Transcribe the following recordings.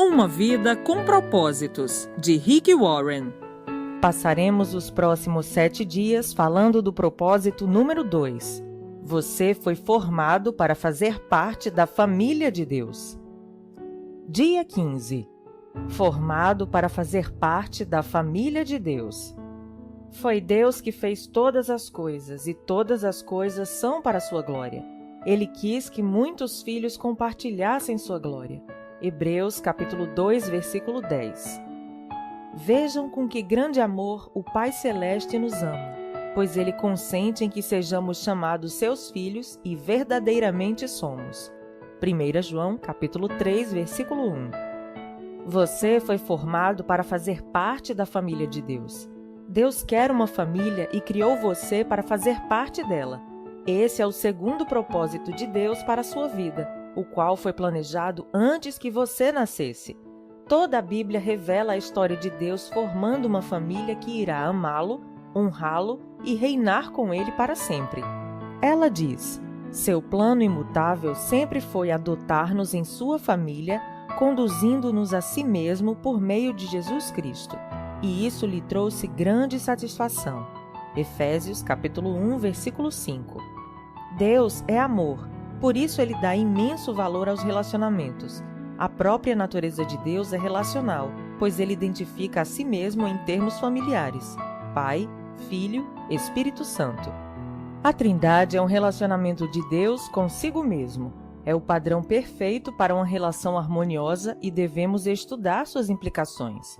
Uma vida com propósitos, de Rick Warren. Passaremos os próximos 7 dias falando do propósito número 2. Você foi formado para fazer parte da família de Deus. Dia 15. Formado para fazer parte da família de Deus. Foi Deus que fez todas as coisas, e todas as coisas são para sua glória. Ele quis que muitos filhos compartilhassem sua glória. Hebreus capítulo 2, versículo 10. Vejam com que grande amor o Pai Celeste nos ama, pois Ele consente em que sejamos chamados seus filhos e verdadeiramente somos. 1 João capítulo 3, versículo 1. Você foi formado para fazer parte da família de Deus. Deus quer uma família e criou você para fazer parte dela. Esse é o segundo propósito de Deus para a sua vida, o qual foi planejado antes que você nascesse. Toda a Bíblia revela a história de Deus formando uma família que irá amá-lo, honrá-lo e reinar com ele para sempre. Ela diz: seu plano imutável sempre foi adotar-nos em sua família, conduzindo-nos a si mesmo por meio de Jesus Cristo. E isso lhe trouxe grande satisfação. Efésios capítulo 1, versículo 5. Deus é amor, por isso ele dá imenso valor aos relacionamentos. A própria natureza de Deus é relacional, pois ele identifica a si mesmo em termos familiares: Pai, Filho, Espírito Santo. A Trindade é um relacionamento de Deus consigo mesmo. É o padrão perfeito para uma relação harmoniosa e devemos estudar suas implicações.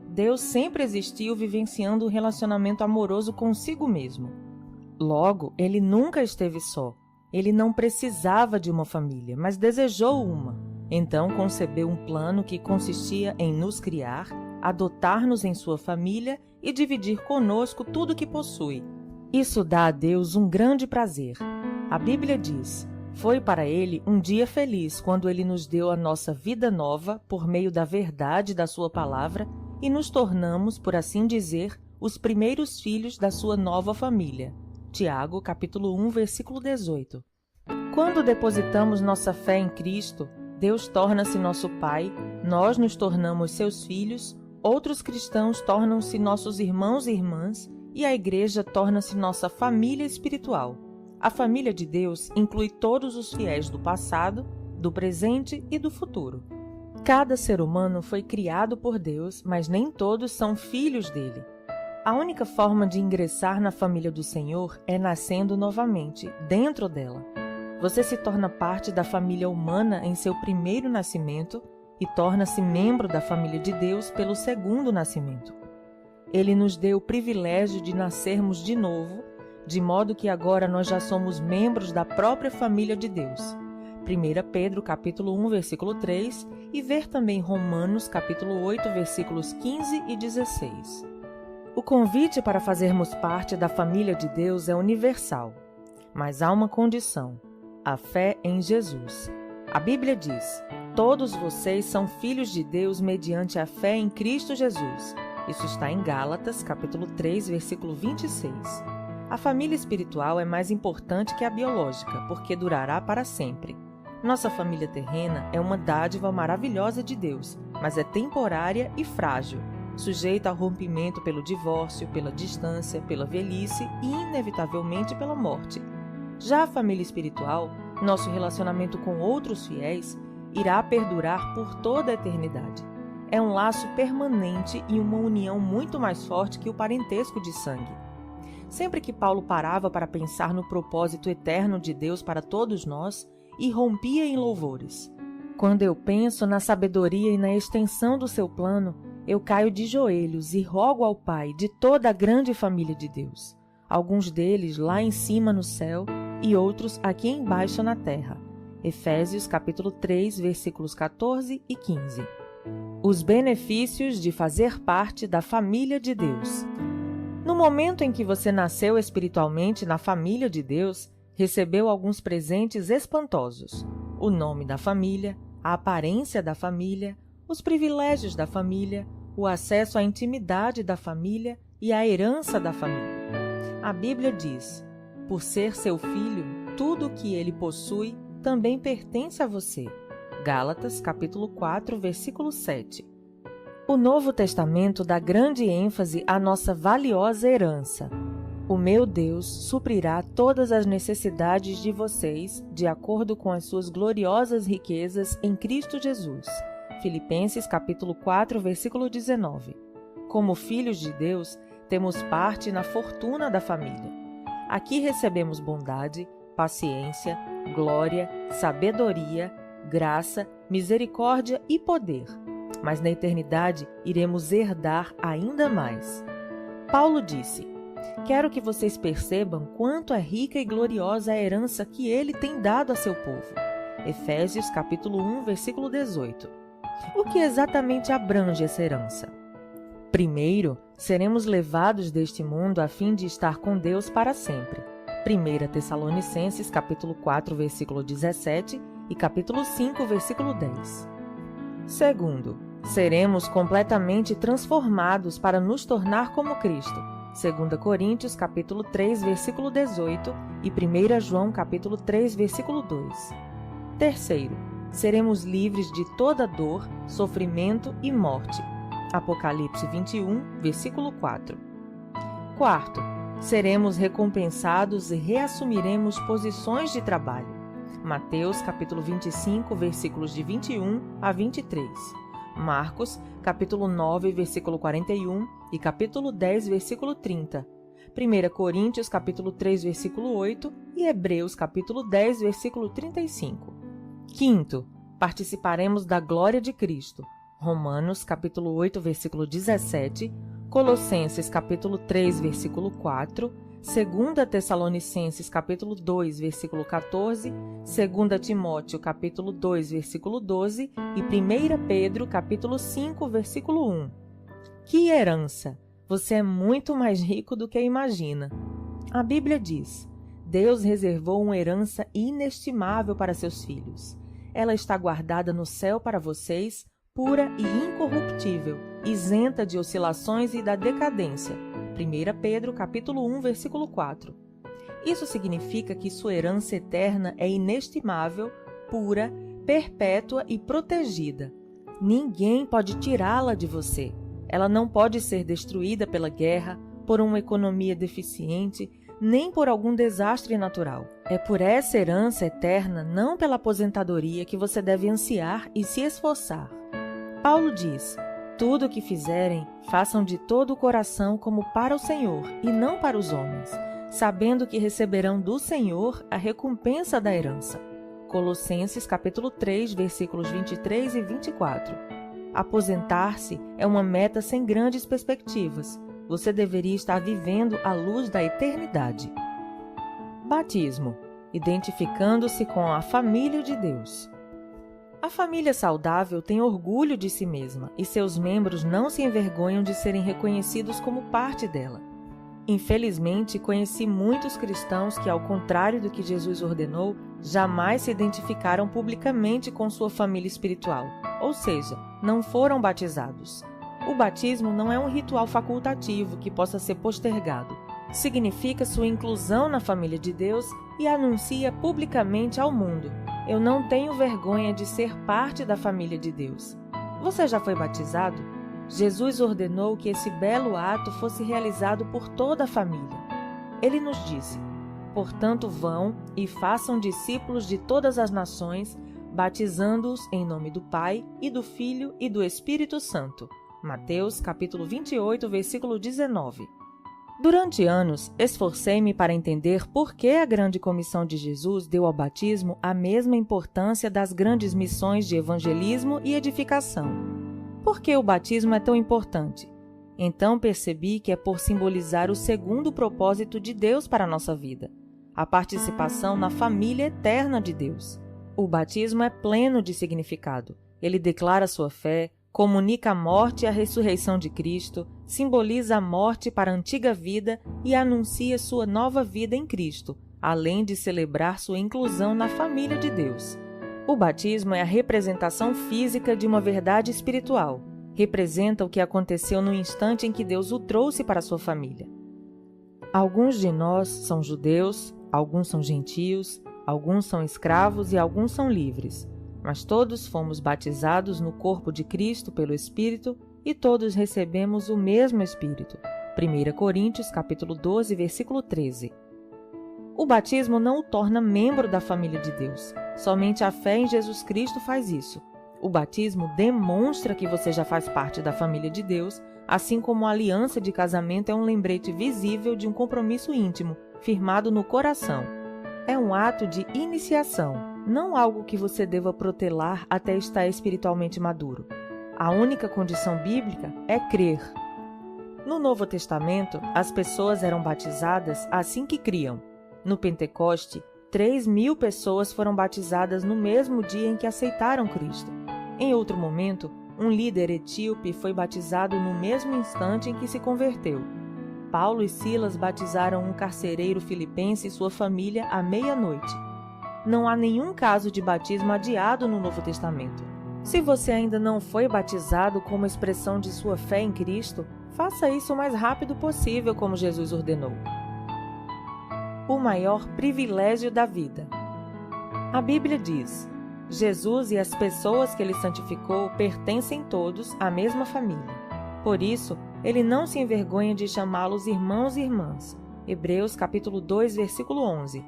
Deus sempre existiu vivenciando um relacionamento amoroso consigo mesmo. Logo, ele nunca esteve só. Ele não precisava de uma família, mas desejou uma. Então concebeu um plano que consistia em nos criar, adotar-nos em sua família e dividir conosco tudo que possui. Isso dá a Deus um grande prazer. A Bíblia diz: foi para ele um dia feliz quando ele nos deu a nossa vida nova por meio da verdade da sua palavra e nos tornamos, por assim dizer, os primeiros filhos da sua nova família. Tiago, capítulo 1, versículo 18. Quando depositamos nossa fé em Cristo, Deus torna-se nosso Pai, nós nos tornamos seus filhos, outros cristãos tornam-se nossos irmãos e irmãs, e a Igreja torna-se nossa família espiritual. A família de Deus inclui todos os fiéis do passado, do presente e do futuro. Cada ser humano foi criado por Deus, mas nem todos são filhos dele. A única forma de ingressar na família do Senhor é nascendo novamente, dentro dela. Você se torna parte da família humana em seu primeiro nascimento e torna-se membro da família de Deus pelo segundo nascimento. Ele nos deu o privilégio de nascermos de novo, de modo que agora nós já somos membros da própria família de Deus. 1 Pedro capítulo 1, versículo 3 e ver também Romanos capítulo 8, versículos 15 e 16. O convite para fazermos parte da família de Deus é universal, mas há uma condição: a fé em Jesus. A Bíblia diz: todos vocês são filhos de Deus mediante a fé em Cristo Jesus. Isso está em Gálatas, capítulo 3, versículo 26. A família espiritual é mais importante que a biológica, porque durará para sempre. Nossa família terrena é uma dádiva maravilhosa de Deus, mas é temporária e frágil, sujeita ao rompimento pelo divórcio, pela distância, pela velhice e, inevitavelmente, pela morte. Já a família espiritual, nosso relacionamento com outros fiéis, irá perdurar por toda a eternidade. É um laço permanente e uma união muito mais forte que o parentesco de sangue. Sempre que Paulo parava para pensar no propósito eterno de Deus para todos nós, irrompia em louvores. Quando eu penso na sabedoria e na extensão do seu plano, eu caio de joelhos e rogo ao Pai de toda a grande família de Deus, alguns deles lá em cima no céu e outros aqui embaixo na terra. Efésios capítulo 3, versículos 14 e 15. Os benefícios de fazer parte da família de Deus. No momento em que você nasceu espiritualmente na família de Deus, recebeu alguns presentes espantosos: o nome da família, a aparência da família, os privilégios da família, o acesso à intimidade da família e a herança da família. A Bíblia diz: por ser seu filho, tudo o que ele possui também pertence a você. Gálatas, capítulo 4, versículo 7. O Novo Testamento dá grande ênfase à nossa valiosa herança. O meu Deus suprirá todas as necessidades de vocês, de acordo com as suas gloriosas riquezas em Cristo Jesus. Filipenses, capítulo 4, versículo 19. Como filhos de Deus, temos parte na fortuna da família. Aqui recebemos bondade, paciência, glória, sabedoria, graça, misericórdia e poder. Mas na eternidade iremos herdar ainda mais. Paulo disse: quero que vocês percebam quanto é rica e gloriosa a herança que ele tem dado a seu povo. Efésios capítulo 1, versículo 18. O que exatamente abrange essa herança? Primeiro, seremos levados deste mundo a fim de estar com Deus para sempre. 1 Tessalonicenses capítulo 4, versículo 17 e capítulo 5, versículo 10. Segundo, seremos completamente transformados para nos tornar como Cristo. 2 Coríntios capítulo 3, versículo 18 e 1 João capítulo 3, versículo 2. Terceiro, seremos livres de toda dor, sofrimento e morte. Apocalipse 21, versículo 4. Quarto, seremos recompensados e reassumiremos posições de trabalho. Mateus capítulo 25, versículos de 21 a 23. Marcos, capítulo 9, versículo 41 e capítulo 10, versículo 30. 1 Coríntios, capítulo 3, versículo 8 e Hebreus, capítulo 10, versículo 35. Quinto, participaremos da glória de Cristo. Romanos, capítulo 8, versículo 17, Colossenses, capítulo 3, versículo 4, 2 Tessalonicenses, capítulo 2, versículo 14, 2 Timóteo, capítulo 2, versículo 12 e 1 Pedro, capítulo 5, versículo 1. Que herança! Você é muito mais rico do que imagina. A Bíblia diz: Deus reservou uma herança inestimável para seus filhos. Ela está guardada no céu para vocês, pura e incorruptível, isenta de oscilações e da decadência. 1 Pedro, capítulo 1, versículo 4. Isso significa que sua herança eterna é inestimável, pura, perpétua e protegida. Ninguém pode tirá-la de você. Ela não pode ser destruída pela guerra, por uma economia deficiente, nem por algum desastre natural. É por essa herança eterna, não pela aposentadoria, que você deve ansiar e se esforçar. Paulo diz: tudo o que fizerem, façam de todo o coração como para o Senhor e não para os homens, sabendo que receberão do Senhor a recompensa da herança. Colossenses capítulo 3, versículos 23 e 24. Aposentar-se é uma meta sem grandes perspectivas. Você deveria estar vivendo à luz da eternidade. Batismo. Identificando-se com a família de Deus. A família saudável tem orgulho de si mesma e seus membros não se envergonham de serem reconhecidos como parte dela. Infelizmente, conheci muitos cristãos que, ao contrário do que Jesus ordenou, jamais se identificaram publicamente com sua família espiritual, ou seja, não foram batizados. O batismo não é um ritual facultativo que possa ser postergado. Significa sua inclusão na família de Deus e anuncia publicamente ao mundo: eu não tenho vergonha de ser parte da família de Deus. Você já foi batizado? Jesus ordenou que esse belo ato fosse realizado por toda a família. Ele nos disse: portanto, vão e façam discípulos de todas as nações, batizando-os em nome do Pai, e do Filho e do Espírito Santo. Mateus, capítulo 28, versículo 19. Durante anos, esforcei-me para entender por que a grande comissão de Jesus deu ao batismo a mesma importância das grandes missões de evangelismo e edificação. Por que o batismo é tão importante? Então percebi que é por simbolizar o segundo propósito de Deus para a nossa vida, a participação na família eterna de Deus. O batismo é pleno de significado. Ele declara sua fé, comunica a morte e a ressurreição de Cristo, simboliza a morte para a antiga vida e anuncia sua nova vida em Cristo, além de celebrar sua inclusão na família de Deus. O batismo é a representação física de uma verdade espiritual. Representa o que aconteceu no instante em que Deus o trouxe para sua família. Alguns de nós são judeus, alguns são gentios, alguns são escravos e alguns são livres. mas todos fomos batizados no corpo de Cristo pelo Espírito e todos recebemos o mesmo Espírito. 1 Coríntios, capítulo 12, versículo 13. O batismo não o torna membro da família de Deus. Somente a fé em Jesus Cristo faz isso. O batismo demonstra que você já faz parte da família de Deus, assim como a aliança de casamento é um lembrete visível de um compromisso íntimo, firmado no coração. É um ato de iniciação, não algo que você deva protelar até estar espiritualmente maduro. A única condição bíblica é crer. No Novo Testamento, as pessoas eram batizadas assim que criam. No Pentecoste, 3.000 pessoas foram batizadas no mesmo dia em que aceitaram Cristo. Em outro momento, um líder etíope foi batizado no mesmo instante em que se converteu. Paulo e Silas batizaram um carcereiro filipense e sua família à meia-noite. Não há nenhum caso de batismo adiado no Novo Testamento. Se você ainda não foi batizado como expressão de sua fé em Cristo, faça isso o mais rápido possível, como Jesus ordenou. O maior privilégio da vida. A Bíblia diz: Jesus e as pessoas que ele santificou pertencem todos à mesma família. Por isso, ele não se envergonha de chamá-los irmãos e irmãs. Hebreus capítulo 2, versículo 11.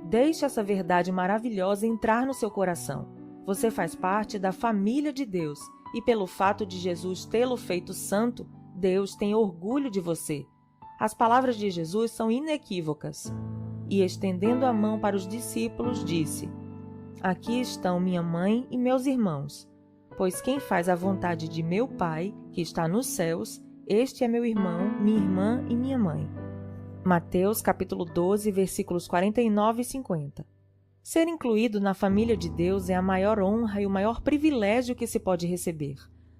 Deixe essa verdade maravilhosa entrar no seu coração. Você faz parte da família de Deus e pelo fato de Jesus tê-lo feito santo, Deus tem orgulho de você. As palavras de Jesus são inequívocas. E estendendo a mão para os discípulos, disse: Aqui estão minha mãe e meus irmãos, pois quem faz a vontade de meu Pai, que está nos céus, este é meu irmão, minha irmã e minha mãe. Mateus capítulo 12, versículos 49 e 50. Ser incluído na família de Deus é a maior honra e o maior privilégio que se pode receber.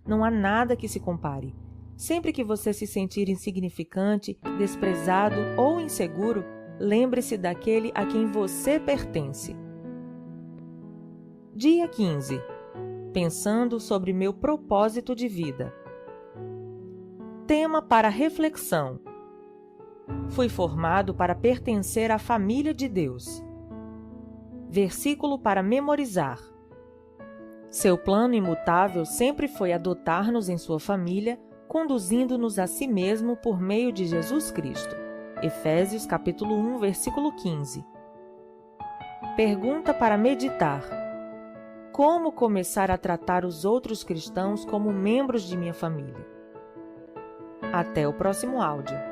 Não há nada que se compare. Sempre que você se sentir insignificante, desprezado ou inseguro, lembre-se daquele a quem você pertence. Dia 15. Pensando sobre meu propósito de vida. Tema para reflexão. Fui formado para pertencer à família de Deus. Versículo para memorizar. Seu plano imutável sempre foi adotar-nos em sua família, conduzindo-nos a si mesmo por meio de Jesus Cristo. Efésios capítulo 1, versículo 15. Pergunta para meditar. Como começar a tratar os outros cristãos como membros de minha família? Até o próximo áudio.